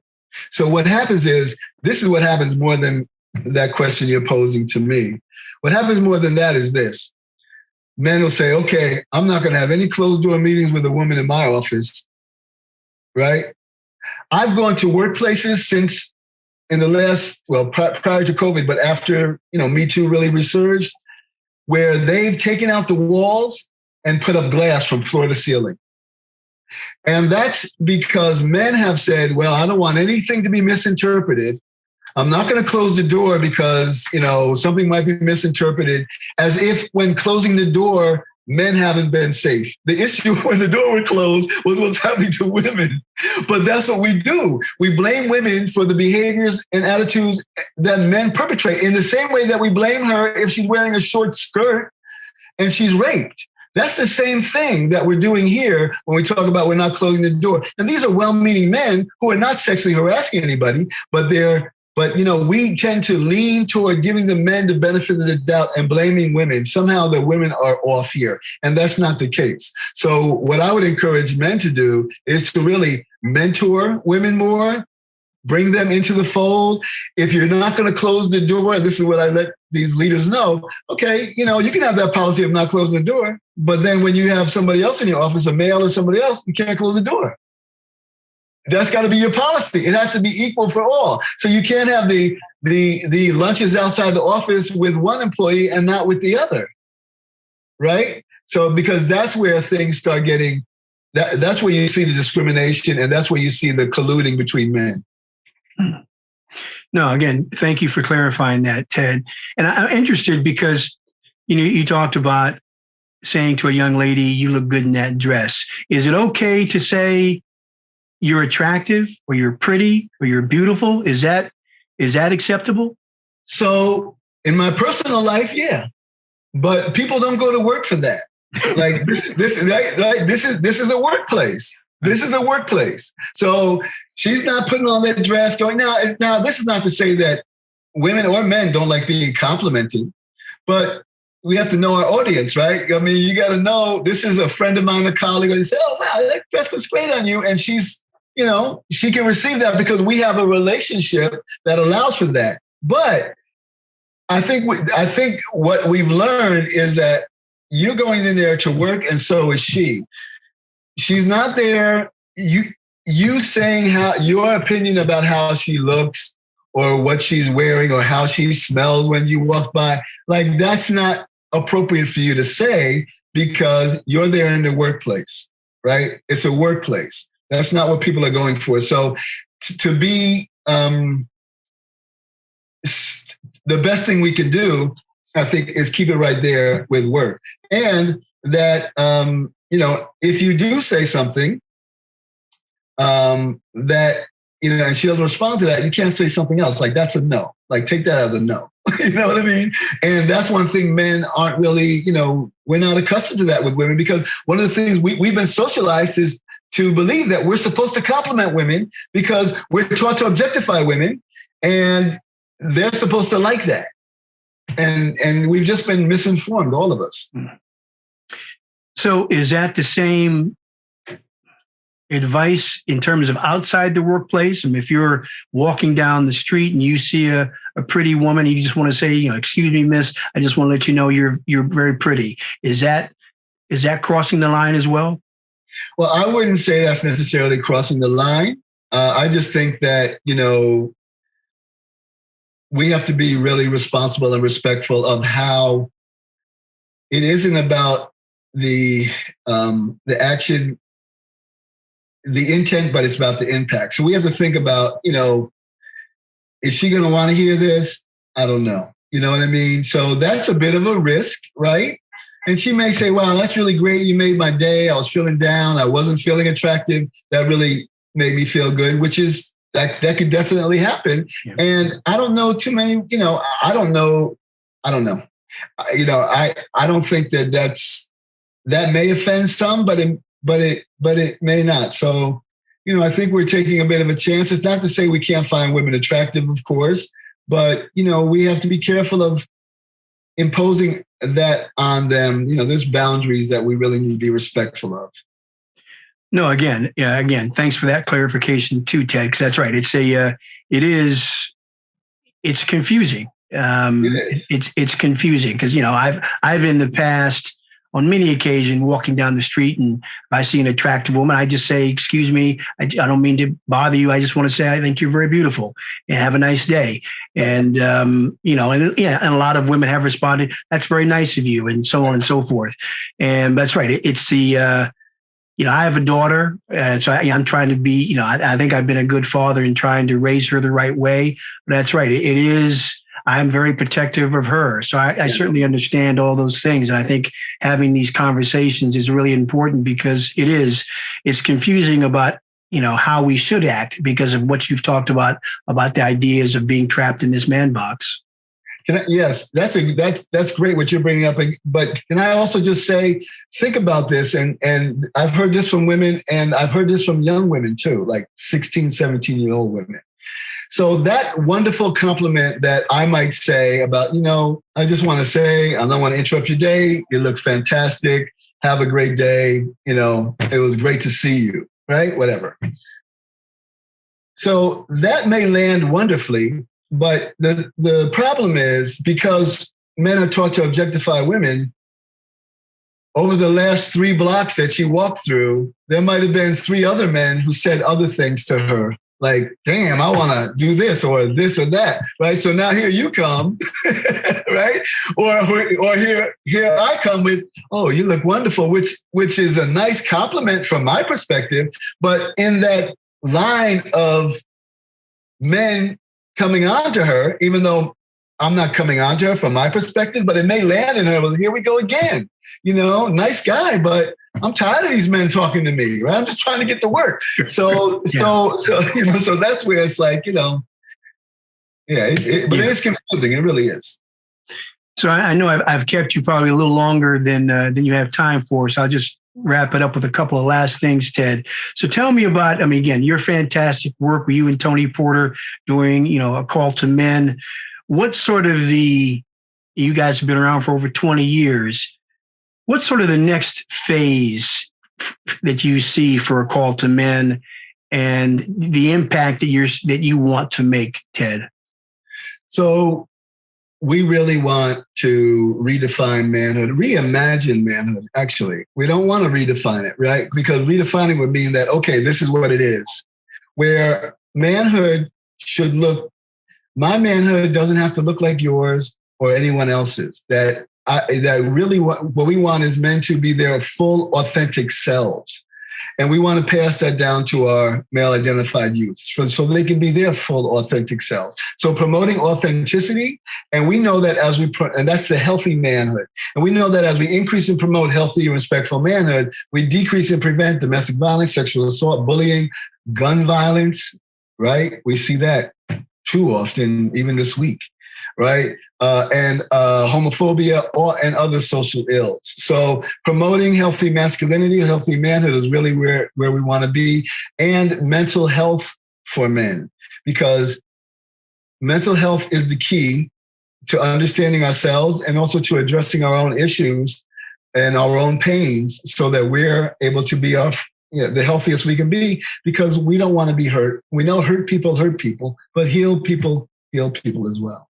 So what happens is, this is what happens more than that question you're posing to me. What happens more than that is this. Men will say, okay, I'm not going to have any closed door meetings with a woman in my office, right? I've gone to workplaces since in the last, prior to COVID, but after, MeToo really resurged, where they've taken out the walls and put up glass from floor to ceiling. And that's because men have said, well, I don't want anything to be misinterpreted. I'm not going to close the door because, something might be misinterpreted, as if when closing the door, men haven't been safe. The issue when the door was closed was what's happening to women. But that's what we do. We blame women for the behaviors and attitudes that men perpetrate, in the same way that we blame her if she's wearing a short skirt and she's raped. That's the same thing that we're doing here when we talk about we're not closing the door. And these are well-meaning men who are not sexually harassing anybody, but we tend to lean toward giving the men the benefit of the doubt and blaming women. Somehow the women are off here. And that's not the case. So what I would encourage men to do is to really mentor women more, bring them into the fold. If you're not going to close the door, this is what I let these leaders know. Okay, you can have that policy of not closing the door, but then when you have somebody else in your office, a male or somebody else, you can't close the door. That's got to be your policy. It has to be equal for all. So you can't have the lunches outside the office with one employee and not with the other, right? So because that's where things start getting, that's where you see the discrimination, and that's where you see the colluding between men. No, again, thank you for clarifying that, Ted. And I'm interested because, you talked about saying to a young lady, "You look good in that dress." Is it okay to say you're attractive or you're pretty or you're beautiful? Is that acceptable? So in my personal life, yeah, but people don't go to work for that. Like this is a workplace. This is a workplace. So she's not putting on that dress going, now this is not to say that women or men don't like being complimented, but we have to know our audience, right? I mean, you got to know, this is a friend of mine, a colleague, and you say, "Oh, wow, that dress looks great on you." And she's, she can receive that because we have a relationship that allows for that. But I think what we've learned is that you're going in there to work, and so is she. She's not there. You saying how your opinion about how she looks or what she's wearing or how she smells when you walk by, like, that's not appropriate for you to say, because you're there in the workplace, right? It's a workplace. That's not what people are going for. So to be the best thing we can do, I think, is keep it right there with work. And that, if you do say something that and she'll respond to that. You can't say something else like that's a no. Like take that as a no. You know what I mean? And that's one thing men aren't really, we're not accustomed to that with women, because one of the things we've been socialized is to believe that we're supposed to compliment women because we're taught to objectify women, and they're supposed to like that. And we've just been misinformed, all of us. So is that the same advice in terms of outside the workplace? I mean, if you're walking down the street and you see a pretty woman, you just want to say, excuse me, miss, I just want to let you know you're very pretty. Is that crossing the line as well? Well, I wouldn't say that's necessarily crossing the line. I just think that, we have to be really responsible and respectful of how it isn't about the action, the intent, but it's about the impact. So we have to think about, is she going to want to hear this? I don't know. You know what I mean? So that's a bit of a risk, right? And she may say, wow, that's really great. You made my day. I was feeling down. I wasn't feeling attractive. That really made me feel good, which is that could definitely happen. Yeah. And I don't know too many, I don't know. I don't think that may offend some, but it may not. So, I think we're taking a bit of a chance. It's not to say we can't find women attractive, of course, but, we have to be careful of imposing that on them. There's boundaries that we really need to be respectful of. No, again, thanks for that clarification too, Ted, because that's right. It's confusing. It's confusing because, I've in the past, on many occasions, walking down the street, and if I see an attractive woman, I just say, excuse me, I don't mean to bother you. I just want to say, I think you're very beautiful and have a nice day. And, and a lot of women have responded, that's very nice of you, and so on and so forth. And that's right. It's the, I have a daughter, so I'm trying to be, I think I've been a good father in trying to raise her the right way. But that's right. It is, I'm very protective of her. So I certainly understand all those things. And I think having these conversations is really important because it's confusing about, how we should act because of what you've talked about the ideas of being trapped in this man box. Yes, that's great what you're bringing up. But can I also just say, think about this. And I've heard this from women, and I've heard this from young women too, like 16, 17-year-old women. So that wonderful compliment that I might say about, I just want to say, I don't want to interrupt your day. You look fantastic. Have a great day. It was great to see you, right? Whatever. So that may land wonderfully. But the problem is, because men are taught to objectify women, over the last 3 blocks that she walked through, there might have been 3 other men who said other things to her, like, damn, I want to do this or that, right? So now here you come, right? Or here I come with, oh, you look wonderful, which is a nice compliment from my perspective. But in that line of men coming on to her, even though I'm not coming on to her from my perspective, but it may land in her. Well, here we go again. Nice guy, but I'm tired of these men talking to me. Right? I'm just trying to get to work. So that's where it's like, but it is confusing. It really is. So I know I've kept you probably a little longer than you have time for. So I'll just wrap it up with a couple of last things, Ted. So tell me about, again, your fantastic work with you and Tony Porter doing, a call to men. What sort of you guys have been around for over 20 years. What's sort of the next phase that you see for a call to men and the impact that you want to make, Ted? So we really want to redefine manhood, reimagine manhood, actually. We don't want to redefine it, right? Because redefining would mean that, okay, this is what it is. Where manhood should look, my manhood doesn't have to look like yours or anyone else's. That really what we want is men to be their full, authentic selves. And we want to pass that down to our male-identified youth so they can be their full, authentic selves. So promoting authenticity, and we know that and that's the healthy manhood. And we know that as we increase and promote healthy and respectful manhood, we decrease and prevent domestic violence, sexual assault, bullying, gun violence, right? We see that too often, even this week, right? And homophobia and other social ills. So promoting healthy masculinity, healthy manhood is really where we want to be, and mental health for men, because mental health is the key to understanding ourselves and also to addressing our own issues and our own pains so that we're able to be the healthiest we can be, because we don't want to be hurt. We know hurt people, but heal people as well.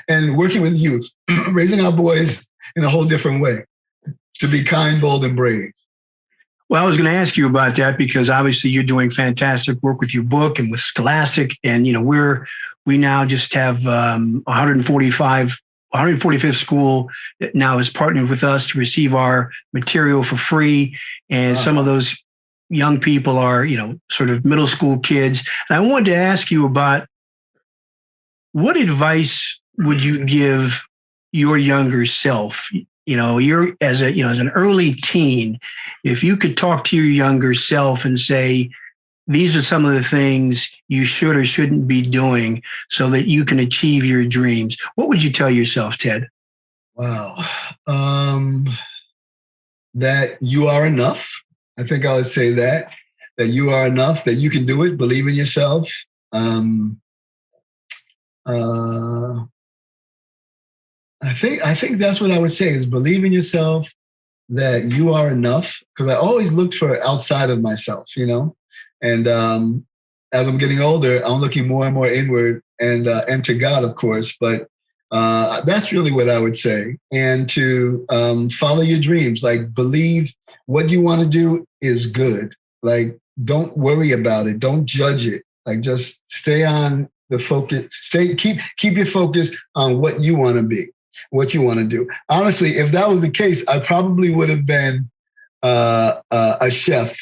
And working with youth, raising our boys in a whole different way, to be kind, bold, and brave. Well, I was going to ask you about that because obviously you're doing fantastic work with your book and with Scholastic. And, we now just have 145th school that now has partnered with us to receive our material for free. And some of those young people are, sort of middle school kids. And I wanted to ask you about what advice would you give your younger self? You're as an early teen, if you could talk to your younger self and say, these are some of the things you should or shouldn't be doing so that you can achieve your dreams, what would you tell yourself, Ted? Wow. That you are enough. I think I would say that you are enough, that you can do it, believe in yourself. I think that's what I would say, is believe in yourself, that you are enough. Because I always looked for outside of myself, And as I'm getting older, I'm looking more and more inward and to God, of course. But that's really what I would say. And to follow your dreams, like believe what you want to do is good. Like, don't worry about it. Don't judge it. Like, just stay on the focus. Keep your focus on what you want to be, what you want to do. Honestly, if that was the case, I probably would have been a chef.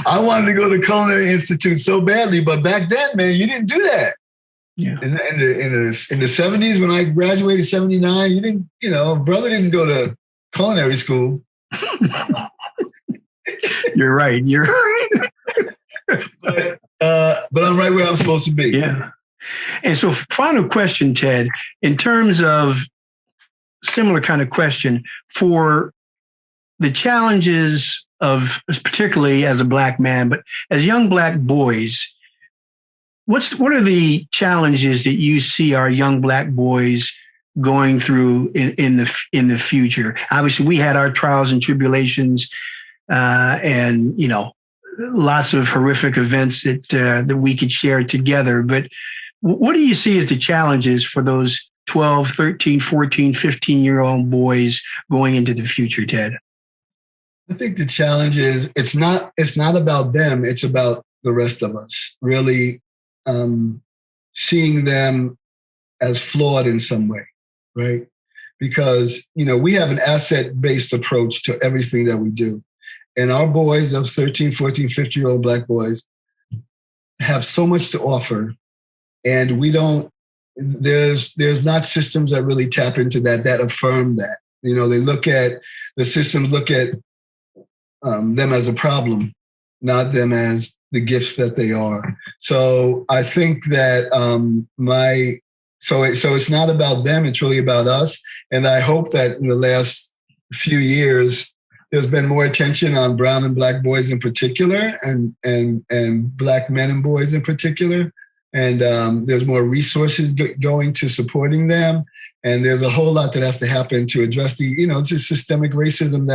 I wanted to go to Culinary Institute so badly, but back then, man, you didn't do that. Yeah. In the 70s, when I graduated, 79, you didn't, brother didn't go to culinary school. You're right. But I'm right where I'm supposed to be. Yeah. And so, final question, Ted, in terms of similar kind of question for the challenges of, particularly as a Black man, but as young Black boys, what are the challenges that you see our young Black boys going through in the future? Obviously, we had our trials and tribulations, and lots of horrific events that we could share together. But what do you see as the challenges for those 12, 13, 14, 15-year-old boys going into the future, Ted? I think the challenge is it's not about them. It's about the rest of us, really seeing them as flawed in some way, right? Because, we have an asset-based approach to everything that we do. And our boys, those 13, 14, 15-year-old Black boys, have so much to offer. And there's not systems that really tap into that affirm that. They look at, the systems look at them as a problem, not them as the gifts that they are. So I think that so it's not about them, it's really about us. And I hope that in the last few years, there's been more attention on brown and Black boys in particular, and Black men and boys in particular. And there's more resources going to supporting them. And there's a whole lot that has to happen to address it's just systemic racism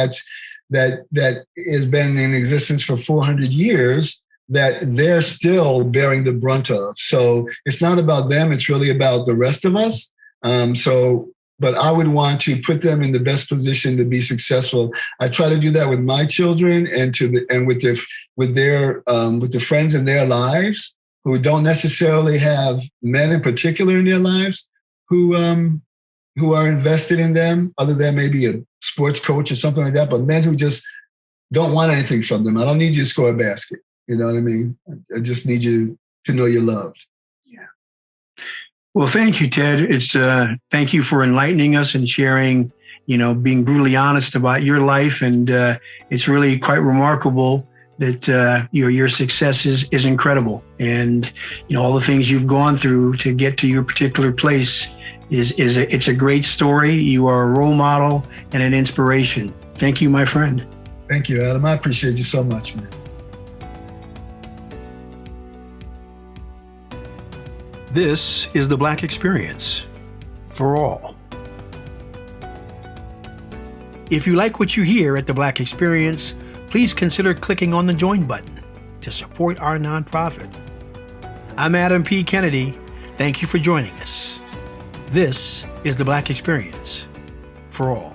that has been in existence for 400 years that they're still bearing the brunt of. So it's not about them, it's really about the rest of us. But I would want to put them in the best position to be successful. I try to do that with my children and with the friends in their lives who don't necessarily have men in particular in their lives who are invested in them, other than maybe a sports coach or something like that, but men who just don't want anything from them. I don't need you to score a basket. You know what I mean? I just need you to know you're loved. Yeah. Well, thank you, Ted. Thank you for enlightening us and sharing, being brutally honest about your life. And it's really quite remarkable that your success is incredible, and all the things you've gone through to get to your particular place it's a great story. You are a role model and an inspiration. Thank you, my friend. Thank you, Adam. I appreciate you so much, man. This is the Black Experience for all. If you like what you hear at the Black Experience, please consider clicking on the join button to support our nonprofit. I'm Adam P. Kennedy. Thank you for joining us. This is the Black Experience for all.